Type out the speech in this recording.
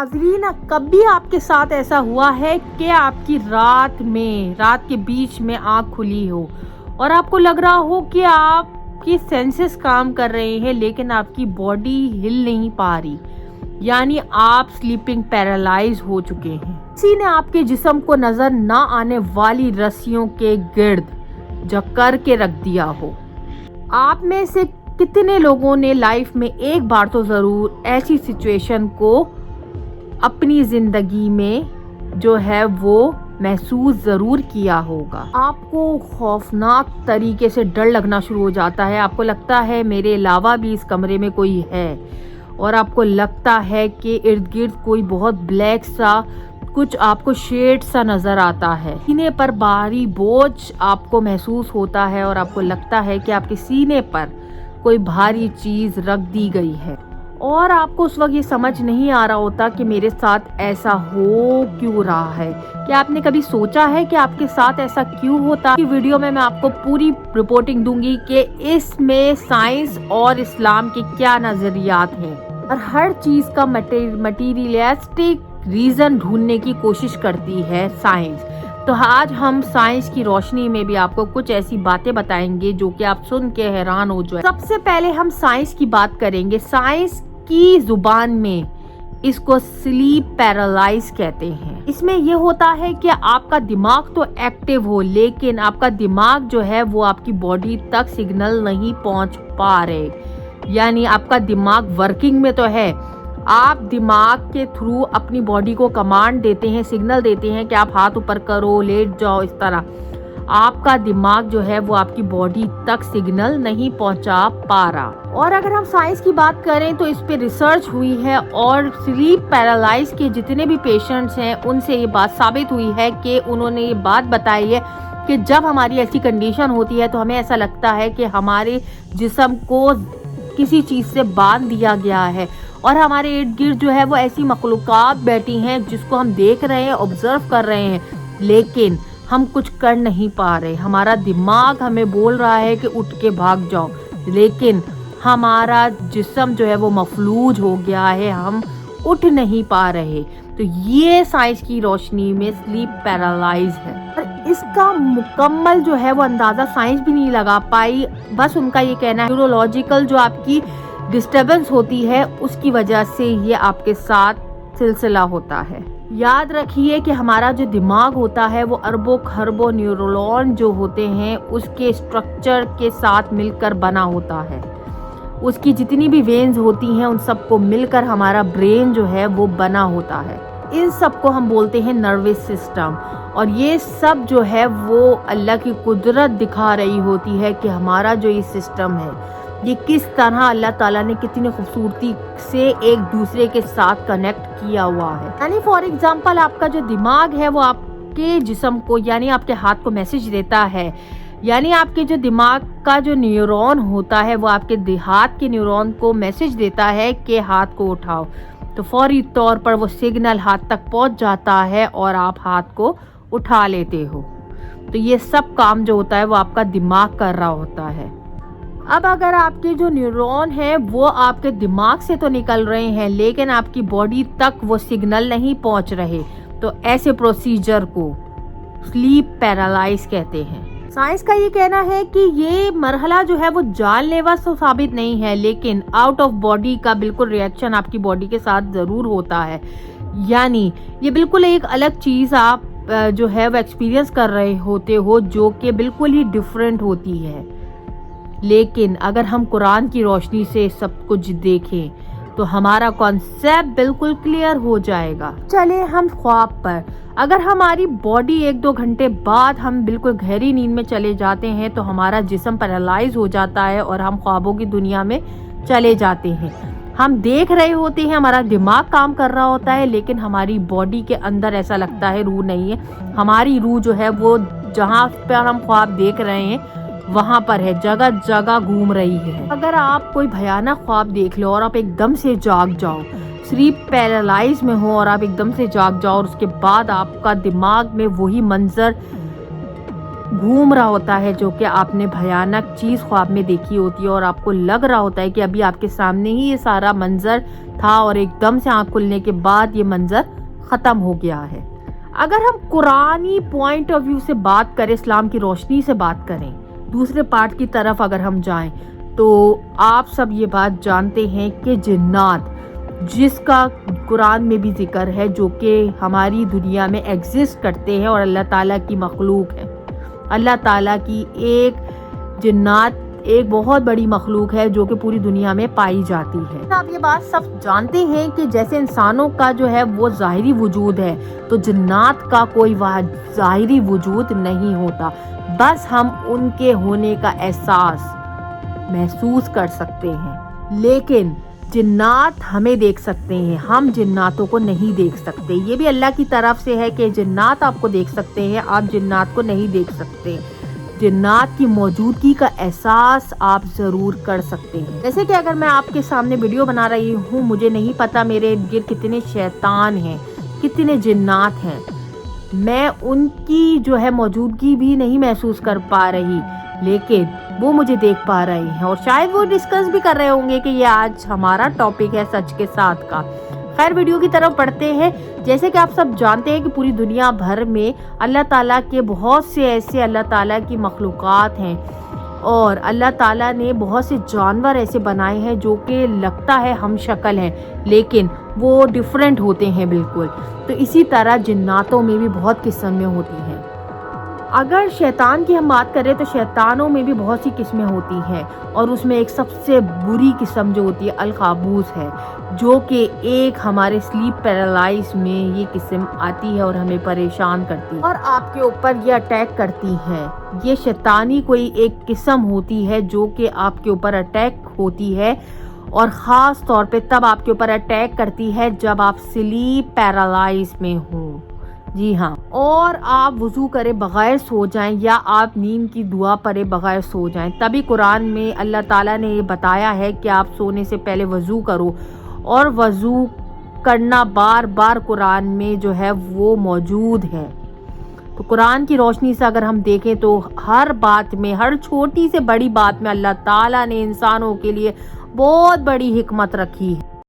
ناظرین، کبھی آپ کے ساتھ ایسا ہوا ہے کہ آپ کی رات کے بیچ میں آنکھ کھلی ہو اور آپ کو لگ رہا ہو کہ آپ کی سینسز کام کر رہے ہیں لیکن آپ کی باڈی ہل نہیں پا رہی، یعنی آپ سلیپنگ پیرالائز ہو چکے ہیں؟ کسی نے آپ کے جسم کو نظر نہ آنے والی رسیوں کے گرد جکڑ کے رکھ دیا ہو؟ آپ میں سے کتنے لوگوں نے لائف میں ایک بار تو ضرور ایسی سچویشن کو اپنی زندگی میں جو ہے وہ محسوس ضرور کیا ہوگا؟ آپ کو خوفناک طریقے سے ڈر لگنا شروع ہو جاتا ہے، آپ کو لگتا ہے میرے علاوہ بھی اس کمرے میں کوئی ہے، اور آپ کو لگتا ہے کہ ارد گرد کوئی بہت بلیک سا کچھ آپ کو شیڈ سا نظر آتا ہے، سینے پر بھاری بوجھ آپ کو محسوس ہوتا ہے اور آپ کو لگتا ہے کہ آپ کے سینے پر کوئی بھاری چیز رکھ دی گئی ہے، اور آپ کو اس وقت یہ سمجھ نہیں آ رہا ہوتا کہ میرے ساتھ ایسا ہو کیوں رہا ہے۔ کیا آپ نے کبھی سوچا ہے کہ آپ کے ساتھ ایسا کیوں ہوتا؟ اس ویڈیو میں آپ کو پوری رپورٹنگ دوں گی کہ اس میں سائنس اور اسلام کے کیا نظریات ہیں، اور ہر چیز کا مٹیریلسٹک ریزن ڈھونڈنے کی کوشش کرتی ہے سائنس۔ تو آج ہم سائنس کی روشنی میں بھی آپ کو کچھ ایسی باتیں بتائیں گے جو کہ آپ سن کے حیران ہو جائیں۔ سب سے پہلے ہم سائنس کی بات کریں گے۔ سائنس کی زبان میں اس کو سلیپ پیرالائز کہتے ہیں۔ اس میں یہ ہوتا ہے کہ آپ کا دماغ تو ایکٹیو ہو لیکن آپ کا دماغ جو ہے وہ آپ کی باڈی تک سگنل نہیں پہنچ پا رہے، یعنی آپ کا دماغ ورکنگ میں تو ہے، آپ دماغ کے تھرو اپنی باڈی کو کمانڈ دیتے ہیں، سگنل دیتے ہیں کہ آپ ہاتھ اوپر کرو، لیٹ جاؤ، اس طرح آپ کا دماغ جو ہے وہ آپ کی باڈی تک سگنل نہیں پہنچا پا رہا۔ اور اگر ہم سائنس کی بات کریں تو اس پہ ریسرچ ہوئی ہے اور سلیپ پیرالائز کے جتنے بھی پیشنٹس ہیں ان سے یہ بات ثابت ہوئی ہے کہ انہوں نے یہ بات بتائی ہے کہ جب ہماری ایسی کنڈیشن ہوتی ہے تو ہمیں ایسا لگتا ہے کہ ہمارے جسم کو کسی چیز سے باندھ دیا گیا ہے اور ہمارے ارد گرد جو ہے وہ ایسی مخلوقات بیٹھی ہیں جس کو ہم دیکھ رہے ہیں، آبزرو کر رہے ہیں، لیکن ہم کچھ کر نہیں پا رہے۔ ہمارا دماغ ہمیں بول رہا ہے کہ اٹھ کے بھاگ جاؤ، لیکن ہمارا جسم جو ہے وہ مفلوج ہو گیا ہے، ہم اٹھ نہیں پا رہے۔ تو یہ سائنس کی روشنی میں سلیپ پیرالائز ہے، اور اس کا مکمل جو ہے وہ اندازہ سائنس بھی نہیں لگا پائی۔ بس ان کا یہ کہنا ہے نیورولوجیکل جو آپ کی ڈسٹربنس ہوتی ہے اس کی وجہ سے یہ آپ کے ساتھ سلسلہ ہوتا ہے۔ یاد رکھیے کہ ہمارا جو دماغ ہوتا ہے وہ اربوں خربوں نیورون جو ہوتے ہیں اس کے اسٹرکچر کے ساتھ مل کر بنا ہوتا ہے، اس کی جتنی بھی وینز ہوتی ہیں ان سب کو مل کر ہمارا برین جو ہے وہ بنا ہوتا ہے۔ ان سب کو ہم بولتے ہیں نروس سسٹم، اور یہ سب جو ہے وہ اللہ کی قدرت دکھا رہی ہوتی ہے کہ ہمارا جو یہ سسٹم ہے یہ کس طرح اللہ تعالیٰ نے کتنی خوبصورتی سے ایک دوسرے کے ساتھ کنیکٹ کیا ہوا ہے۔ یعنی فار ایگزامپل آپ کا جو دماغ ہے وہ آپ کے جسم کو یعنی آپ کے ہاتھ کو میسج دیتا ہے، یعنی آپ کے جو دماغ کا جو نیورون ہوتا ہے وہ آپ کے ہاتھ کے نیورون کو میسج دیتا ہے کہ ہاتھ کو اٹھاؤ، تو فوری طور پر وہ سگنل ہاتھ تک پہنچ جاتا ہے اور آپ ہاتھ کو اٹھا لیتے ہو۔ تو یہ سب کام جو ہوتا ہے وہ آپ کا دماغ کر رہا ہوتا ہے۔ اب اگر آپ کے جو نیورون ہیں وہ آپ کے دماغ سے تو نکل رہے ہیں لیکن آپ کی باڈی تک وہ سگنل نہیں پہنچ رہے، تو ایسے پروسیجر کو سلیپ پیرالائز کہتے ہیں۔ سائنس کا یہ کہنا ہے کہ یہ مرحلہ جو ہے وہ جان لیوا تو ثابت نہیں ہے لیکن آؤٹ آف باڈی کا بالکل ریئیکشن آپ کی باڈی کے ساتھ ضرور ہوتا ہے، یعنی یہ بالکل ایک الگ چیز آپ جو ہے وہ ایکسپیرینس کر رہے ہوتے ہو جو کہ بالکل ہی ڈیفرنٹ ہوتی ہے۔ لیکن اگر ہم قرآن کی روشنی سے سب کچھ دیکھیں تو ہمارا کانسیپٹ بالکل کلیئر ہو جائے گا۔ چلے ہم خواب پر، اگر ہماری باڈی 1-2 گھنٹے بعد ہم بالکل گہری نیند میں چلے جاتے ہیں تو ہمارا جسم پیرالائز ہو جاتا ہے اور ہم خوابوں کی دنیا میں چلے جاتے ہیں۔ ہم دیکھ رہے ہوتے ہیں، ہمارا دماغ کام کر رہا ہوتا ہے لیکن ہماری باڈی کے اندر ایسا لگتا ہے روح نہیں ہے، ہماری روح جو ہے وہ جہاں پر ہم خواب دیکھ رہے ہیں وہاں پر ہے، جگہ جگہ گھوم رہی ہے۔ اگر آپ کوئی بھیانک خواب دیکھ لو اور آپ ایک دم سے جاگ جاؤ، سلیپ پیرالائز میں ہو اور آپ ایک دم سے جاگ جاؤ اور اس کے بعد آپ کا دماغ میں وہی منظر گھوم رہا ہوتا ہے، جو کہ آپ نے بھیانک چیز خواب میں دیکھی ہوتی ہے اور آپ کو لگ رہا ہوتا ہے کہ ابھی آپ کے سامنے ہی یہ سارا منظر تھا اور ایک دم سے آنکھ کھلنے کے بعد یہ منظر ختم ہو گیا ہے۔ اگر ہم قرآنی پوائنٹ آف ویو سے بات کریں، اسلام کی روشنی سے بات کریں، دوسرے پارٹ کی طرف اگر ہم جائیں تو آپ سب یہ بات جانتے ہیں کہ جنات، جس کا قرآن میں بھی ذکر ہے، جو کہ ہماری دنیا میں ایگزسٹ کرتے ہیں اور اللہ تعالیٰ کی مخلوق ہے، اللہ تعالیٰ کی ایک جنات ایک بہت بڑی مخلوق ہے جو کہ پوری دنیا میں پائی جاتی ہے۔ آپ یہ بات سب جانتے ہیں کہ جیسے انسانوں کا جو ہے وہ ظاہری وجود ہے، تو جنات کا کوئی ظاہری وجود نہیں ہوتا، بس ہم ان کے ہونے کا احساس محسوس کر سکتے ہیں، لیکن جنات ہمیں دیکھ سکتے ہیں، ہم جناتوں کو نہیں دیکھ سکتے۔ یہ بھی اللہ کی طرف سے ہے کہ جنات آپ کو دیکھ سکتے ہیں، آپ جنات کو نہیں دیکھ سکتے۔ جنات کی موجودگی کا احساس آپ ضرور کر سکتے ہیں۔ جیسے کہ اگر میں آپ کے سامنے ویڈیو بنا رہی ہوں، مجھے نہیں پتا میرے ارد کتنے شیطان ہیں، کتنے جنات ہیں، میں ان کی جو ہے موجودگی بھی نہیں محسوس کر پا رہی، لیکن وہ مجھے دیکھ پا رہے ہیں اور شاید وہ ڈسکس بھی کر رہے ہوں گے کہ یہ آج ہمارا ٹاپک ہے سچ کے ساتھ کا۔ خیر، ویڈیو کی طرف بڑھتے ہیں۔ جیسے کہ آپ سب جانتے ہیں کہ پوری دنیا بھر میں اللہ تعالیٰ کے بہت سے ایسے اللہ تعالیٰ کی مخلوقات ہیں اور اللہ تعالیٰ نے بہت سے جانور ایسے بنائے ہیں جو کہ لگتا ہے ہم شکل ہیں، لیکن وہ ڈیفرنٹ ہوتے ہیں بالکل۔ تو اسی طرح جناتوں میں بھی بہت قسم میں ہوتی ہیں۔ اگر شیطان کی ہم بات کریں تو شیطانوں میں بھی بہت سی قسمیں ہوتی ہیں، اور اس میں ایک سب سے بری قسم جو ہوتی ہے القابوس ہے، جو کہ ایک ہمارے سلیپ پیرالائز میں یہ قسم آتی ہے اور ہمیں پریشان کرتی ہے اور آپ کے اوپر یہ اٹیک کرتی ہے۔ یہ شیطانی کوئی ایک قسم ہوتی ہے جو کہ آپ کے اوپر اٹیک ہوتی ہے، اور خاص طور پہ تب آپ کے اوپر اٹیک کرتی ہے جب آپ سلیپ پیرالائز میں ہوں۔ جی ہاں، اور آپ وضو کرے بغیر سو جائیں یا آپ نیند کی دعا پڑھے بغیر سو جائیں، تبھی قرآن میں اللہ تعالیٰ نے یہ بتایا ہے کہ آپ سونے سے پہلے وضو کرو، اور وضو کرنا بار بار قرآن میں جو ہے وہ موجود ہے۔ تو قرآن کی روشنی سے اگر ہم دیکھیں تو ہر بات میں، ہر چھوٹی سے بڑی بات میں اللہ تعالیٰ نے انسانوں کے لیے بہت بڑی حکمت رکھی ہے۔